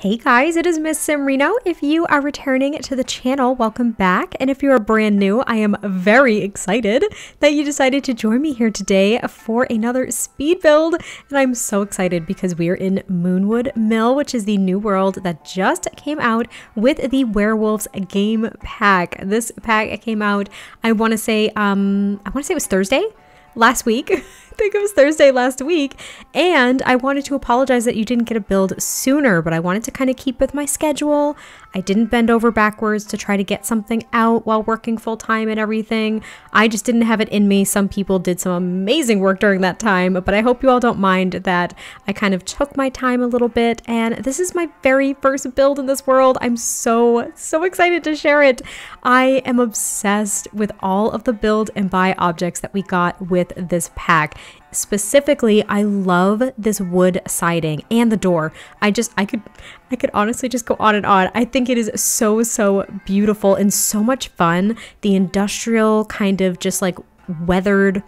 Hey guys, it is MissSimReno. If you are returning to the channel, welcome back. And if you are brand new, I am very excited that you decided to join me here today for another speed build. And I'm so excited because we are in Moonwood Mill, which is the new world that just came out with the Werewolves game pack. This pack came out, I want to say it was Thursday last week. I think it was Thursday last week, and I wanted to apologize that you didn't get a build sooner, but I wanted to kind of keep with my schedule. I didn't bend over backwards to try to get something out while working full-time and everything. I just didn't have it in me. Some people did some amazing work during that time, but I hope you all don't mind that I kind of took my time a little bit, and this is my very first build in this world. I'm so excited to share it. I am obsessed with all of the build and buy objects that we got with this pack. Specifically, I love this wood siding and the door. I could honestly just go on and on. I think it is so beautiful and so much fun. The industrial kind of just like weathered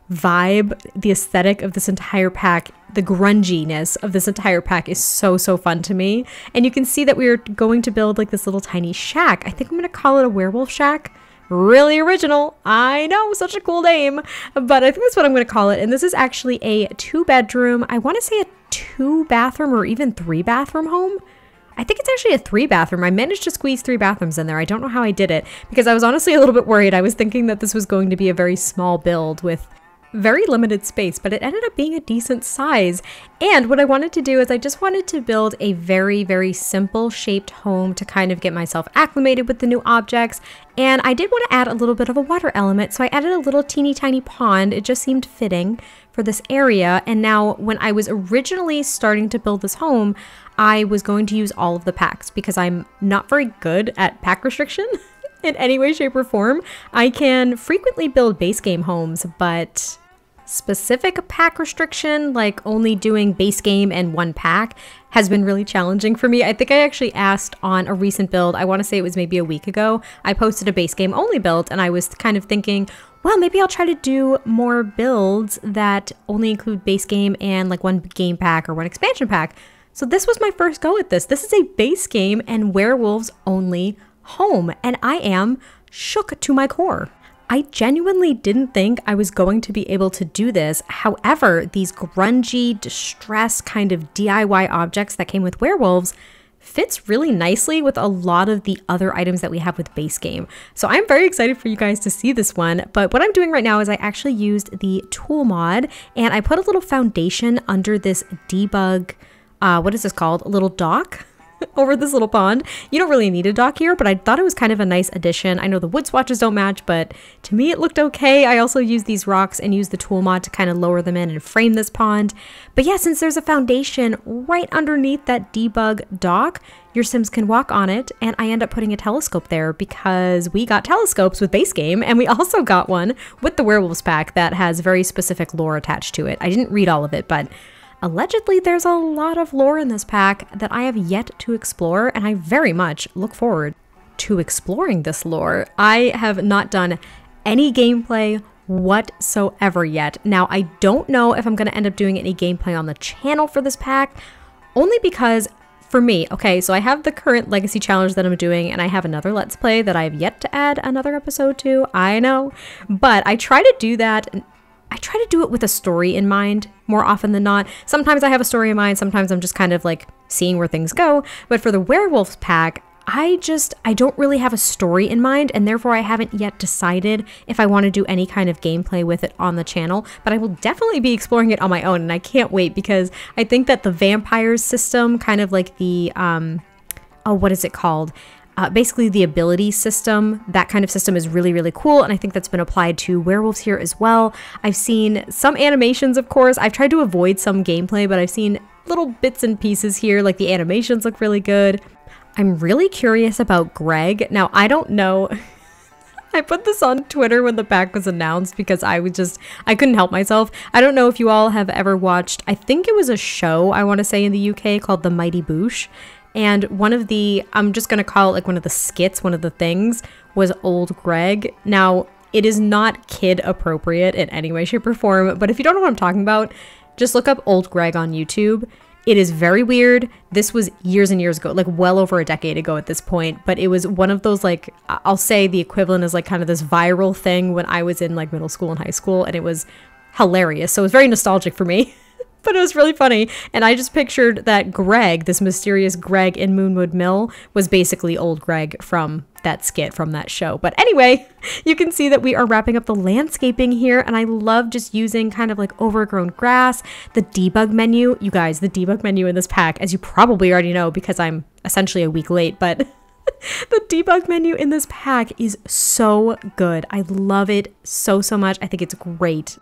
vibe, the aesthetic of this entire pack, the grunginess of this entire pack is so fun to me. And you can see that we are going to build like this little tiny shack. I think I'm going to call it a werewolf shack. Really original. I know, such a cool name, but I think that's what I'm going to call it. And this is actually a 2-bedroom, I want to say a 2-bathroom or even 3-bathroom home. I think it's actually a 3-bathroom. I managed to squeeze 3 bathrooms in there. I don't know how I did it because I was honestly a little bit worried. I was thinking that this was going to be a very small build with very limited space, but it ended up being a decent size. And what I wanted to do is I just wanted to build a very simple shaped home to kind of get myself acclimated with the new objects. And I did want to add a little bit of a water element, so I added a little teeny tiny pond. It just seemed fitting for this area. And now when I was originally starting to build this home, I was going to use all of the packs because I'm not very good at pack restriction in any way, shape, or form. I can frequently build base game homes, but specific pack restriction, like only doing base game and 1 pack, has been really challenging for me. I think I actually asked on a recent build, I want to say it was maybe a week ago, I posted a base game only build, and I was kind of thinking, well, maybe I'll try to do more builds that only include base game and like 1 game pack or 1 expansion pack. So this was my first go at this. This is a base game and werewolves only home, and I am shook to my core. I genuinely didn't think I was going to be able to do this. However, these grungy, distressed kind of DIY objects that came with werewolves fits really nicely with a lot of the other items that we have with base game. So I'm very excited for you guys to see this one. But what I'm doing right now is I actually used the tool mod and I put a little foundation under this debug, what is this called? A little dock over this little pond. You don't really need a dock here, but I thought it was kind of a nice addition. I know the wood swatches don't match, but to me it looked okay. I also used these rocks and used the tool mod to kind of lower them in and frame this pond. But yeah, since there's a foundation right underneath that debug dock, your Sims can walk on it, and I end up putting a telescope there because we got telescopes with base game, and we also got one with the Werewolves pack that has very specific lore attached to it. I didn't read all of it, but allegedly, there's a lot of lore in this pack that I have yet to explore, and I very much look forward to exploring this lore. I have not done any gameplay whatsoever yet. Now, I don't know if I'm going to end up doing any gameplay on the channel for this pack, only because for me, okay, so I have the current Legacy Challenge that I'm doing, and I have another Let's Play that I have yet to add another episode to, I know, but I try to do that. I try to do it with a story in mind more often than not. Sometimes I have a story in mind, sometimes I'm just kind of like seeing where things go. But for the Werewolves pack, I don't really have a story in mind, and therefore I haven't yet decided if I want to do any kind of gameplay with it on the channel. But I will definitely be exploring it on my own, and I can't wait because I think that the vampires system, kind of like the, oh, what is it called? Basically the ability system, that kind of system is really cool, and I think that's been applied to werewolves here as well. I've seen some animations, of course. I've tried to avoid some gameplay, but I've seen little bits and pieces here, like the animations look really good. I'm really curious about Greg. Now, I don't know. I put this on Twitter when the pack was announced because I couldn't help myself. I don't know if you all have ever watched, I think it was a show, I want to say in the UK, called The Mighty Boosh. And one of the, I'm just going to call it like one of the skits, one of the things, was Old Greg. Now, it is not kid appropriate in any way, shape, or form, but if you don't know what I'm talking about, just look up Old Greg on YouTube. It is very weird. This was years and years ago, like well over a decade ago at this point, but it was one of those, like, I'll say the equivalent is like kind of this viral thing when I was in like middle school and high school, and it was hilarious. So it was very nostalgic for me. But it was really funny. And I just pictured that Greg, this mysterious Greg in Moonwood Mill, was basically old Greg from that skit, from that show. But anyway, you can see that we are wrapping up the landscaping here. And I love just using kind of like overgrown grass. The debug menu, you guys, the debug menu in this pack, as you probably already know because I'm essentially a week late, but the debug menu in this pack is so good. I love it so much. I think it's great.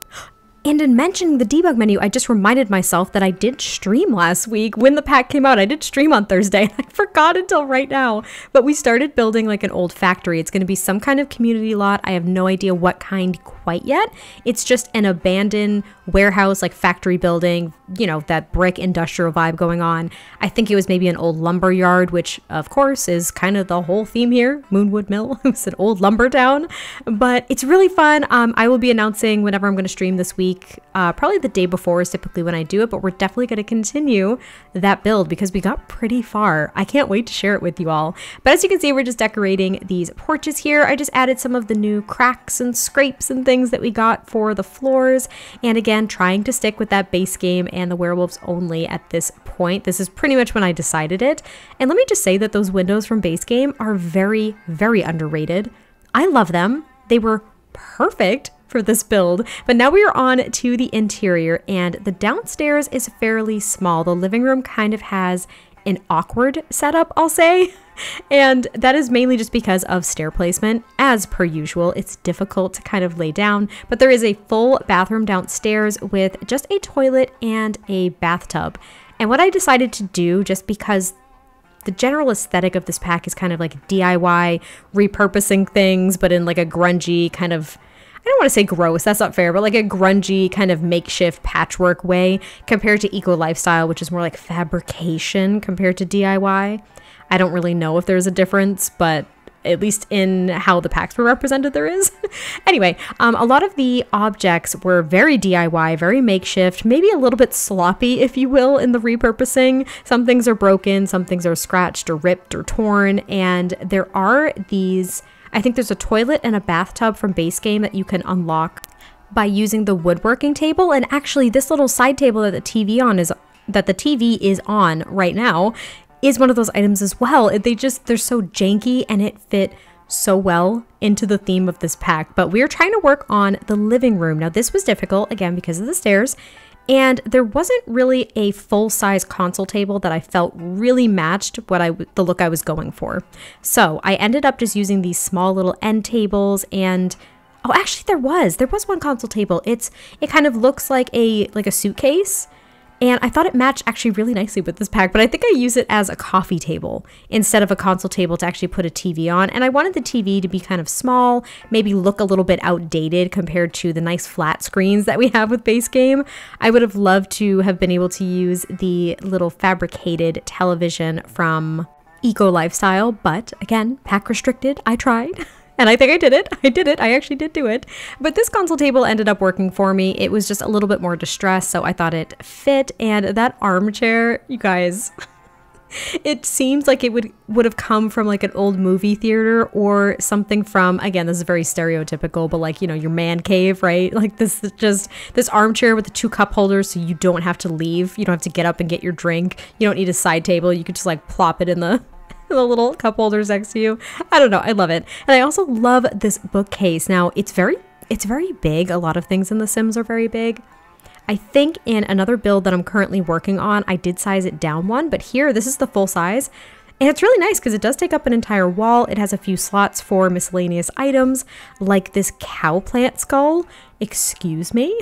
And in mentioning the debug menu, I just reminded myself that I did stream last week when the pack came out. I did stream on Thursday. I forgot until right now. But we started building like an old factory. It's going to be some kind of community lot. I have no idea what kind quite yet. It's just an abandoned warehouse, like factory building, you know, that brick industrial vibe going on. I think it was maybe an old lumber yard, which of course is kind of the whole theme here. Moonwood Mill. It's an old lumber town, but it's really fun. I will be announcing whenever I'm going to stream this week. Probably the day before is typically when I do it, but we're definitely going to continue that build because we got pretty far. I can't wait to share it with you all. But as you can see, we're just decorating these porches here. I just added some of the new cracks and scrapes and things that we got for the floors. And again, trying to stick with that base game and the werewolves only at this point. This is pretty much when I decided it. And let me just say that those windows from base game are very, very underrated. I love them. They were perfect for this build, but now we are on to the interior, and the downstairs is fairly small. The living room kind of has an awkward setup, I'll say, and that is mainly just because of stair placement. As per usual, it's difficult to kind of lay down, but there is a full bathroom downstairs with just a toilet and a bathtub. And what I decided to do, just because the general aesthetic of this pack is kind of like DIY, repurposing things, but in like a grungy kind of, I don't want to say gross, that's not fair, but like a grungy kind of makeshift patchwork way compared to eco lifestyle, which is more like fabrication compared to DIY. I don't really know if there's a difference, but at least in how the packs were represented, there is. Anyway, a lot of the objects were very DIY, very makeshift, maybe a little bit sloppy, if you will, in the repurposing. Some things are broken, some things are scratched or ripped or torn, and there are these, I think there's a toilet and a bathtub from base game that you can unlock by using the woodworking table. And actually this little side table that the TV is on right now is one of those items as well. They're so janky, and it fit so well into the theme of this pack. But we're trying to work on the living room. Now this was difficult, again, because of the stairs, and there wasn't really a full-size console table that I felt really matched the look I was going for. So I ended up just using these small little end tables, and oh, actually there was one console table. It kind of looks like a suitcase. And I thought it matched actually really nicely with this pack, but I think I use it as a coffee table instead of a console table to actually put a TV on. And I wanted the TV to be kind of small, maybe look a little bit outdated compared to the nice flat screens that we have with base game. I would have loved to have been able to use the little fabricated television from Eco Lifestyle, but again, pack restricted. I tried. And I think I did it. I actually did do it. But this console table ended up working for me. It was just a little bit more distressed, so I thought it fit. And that armchair, you guys, it seems like it would have come from like an old movie theater or something from, again, this is very stereotypical, but like, you know, your man cave, right? Like this armchair with the 2 cup holders, so you don't have to leave. You don't have to get up and get your drink. You don't need a side table. You could just like plop it in the little cup holders next to you. I don't know. I love it. And I also love this bookcase. Now it's very big. A lot of things in The Sims are very big. I think in another build that I'm currently working on, I did size it down one, but here, this is the full size. And it's really nice because it does take up an entire wall. It has a few slots for miscellaneous items like this cow plant skull. Excuse me?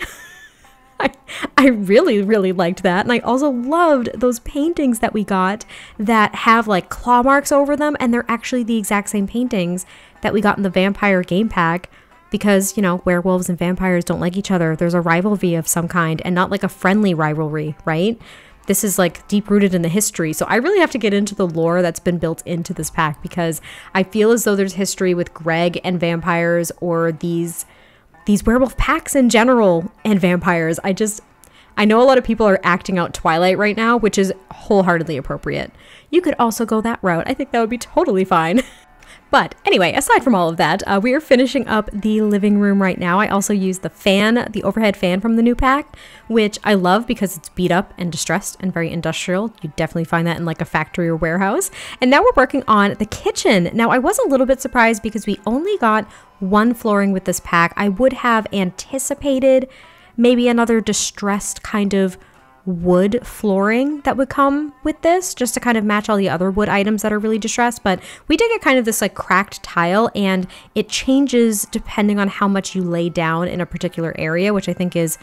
I really, really liked that. And I also loved those paintings that we got that have like claw marks over them. And they're actually the exact same paintings that we got in the vampire game pack because, you know, werewolves and vampires don't like each other. There's a rivalry of some kind and not like a friendly rivalry, right? This is like deep rooted in the history. So I really have to get into the lore that's been built into this pack because I feel as though there's history with Greg and vampires or these werewolf packs in general and vampires. I know a lot of people are acting out Twilight right now, which is wholeheartedly appropriate. You could also go that route. I think that would be totally fine. But anyway, aside from all of that, we are finishing up the living room right now. I also used the fan, the overhead fan from the new pack, which I love because it's beat up and distressed and very industrial. You definitely find that in like a factory or warehouse. And now we're working on the kitchen. Now I was a little bit surprised because we only got one flooring with this pack. I would have anticipated maybe another distressed kind of wood flooring that would come with this, just to kind of match all the other wood items that are really distressed. But we did get kind of this like cracked tile, and it changes depending on how much you lay down in a particular area, which I think is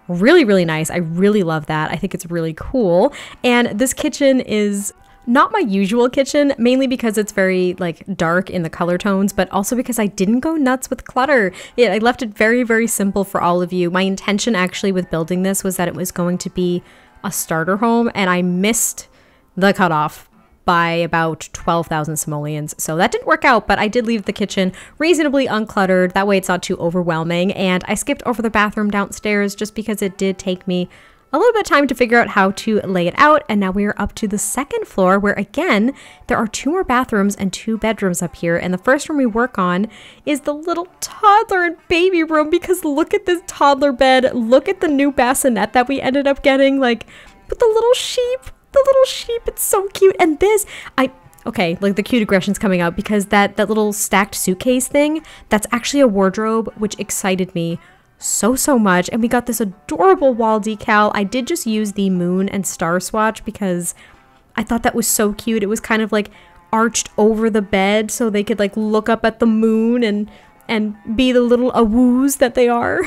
really, really nice. I really love that. I think it's really cool. And this kitchen is not my usual kitchen, mainly because it's very like dark in the color tones, but also because I didn't go nuts with clutter. I left it very, very simple for all of you. My intention actually with building this was that it was going to be a starter home, and I missed the cutoff by about 12,000 simoleons. So that didn't work out, but I did leave the kitchen reasonably uncluttered. That way it's not too overwhelming. And I skipped over the bathroom downstairs just because it did take me a little bit of time to figure out how to lay it out. And now we are up to the second floor, where again, there are 2 more bathrooms and 2 bedrooms up here. And the first room we work on is the little toddler and baby room, because look at this toddler bed. Look at the new bassinet that we ended up getting, like with the little sheep, it's so cute. And this, okay, like the cute aggression's coming out, because that little stacked suitcase thing, that's actually a wardrobe, which excited me so much. And we got this adorable wall decal. I did just use the moon and star swatch because I thought that was so cute. It was kind of like arched over the bed so they could like look up at the moon and be the little awoos that they are.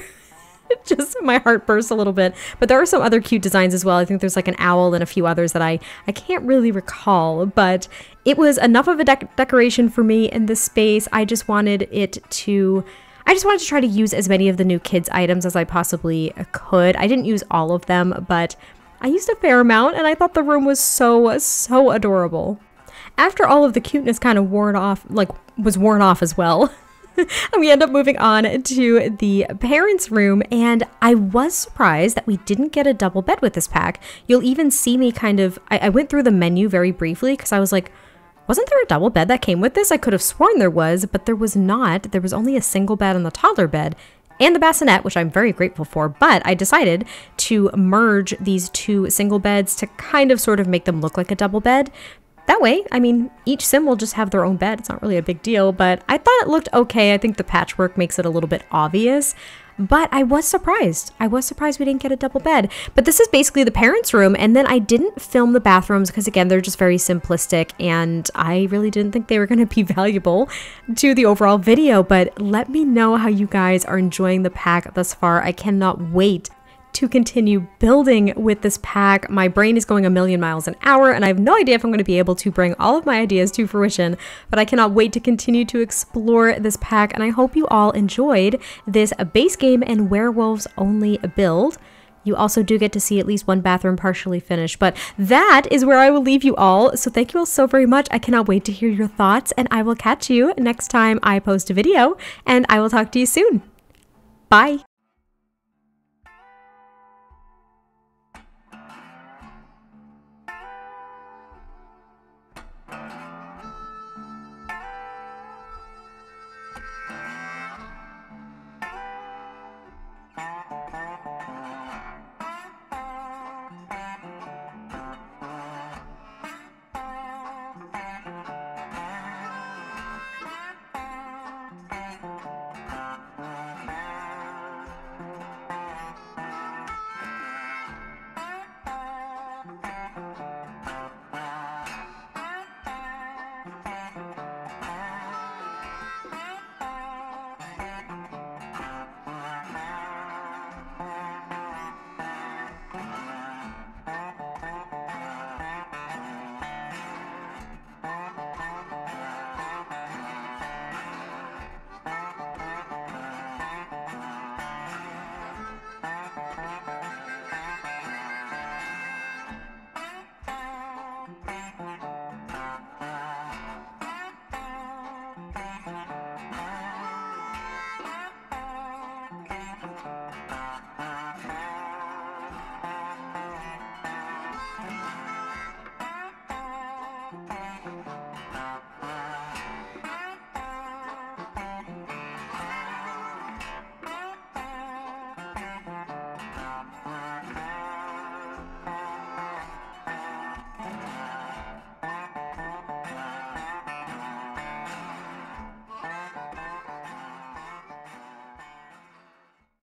Just my heart burst a little bit. But there are some other cute designs as well. I think there's like an owl and a few others that I can't really recall, but it was enough of a decoration for me in this space. I just wanted to try to use as many of the new kids items as I possibly could. I didn't use all of them, but I used a fair amount, and I thought the room was so adorable. After all of the cuteness kind of was worn off as well, and we end up moving on to the parents' room, and I was surprised that we didn't get a double bed with this pack. You'll even see me I went through the menu very briefly because I was like, wasn't there a double bed that came with this? I could have sworn there was, but there was not. There was only a single bed on the toddler bed and the bassinet, which I'm very grateful for, but I decided to merge these 2 single beds to kind of sort of make them look like a double bed. That way, I mean, each sim will just have their own bed. It's not really a big deal, but I thought it looked okay. I think the patchwork makes it a little bit obvious, but I was surprised. I was surprised we didn't get a double bed. But this is basically the parents' room, and then I didn't film the bathrooms because, again, they're just very simplistic, and I really didn't think they were going to be valuable to the overall video. But let me know how you guys are enjoying the pack thus far. I cannot wait to continue building with this pack. My brain is going a million miles an hour, and I have no idea if I'm going to be able to bring all of my ideas to fruition, but I cannot wait to continue to explore this pack, and I hope you all enjoyed this base game and werewolves only build. You also do get to see at least one bathroom partially finished, but that is where I will leave you all. So thank you all so very much. I cannot wait to hear your thoughts, and I will catch you next time I post a video, and I will talk to you soon. Bye.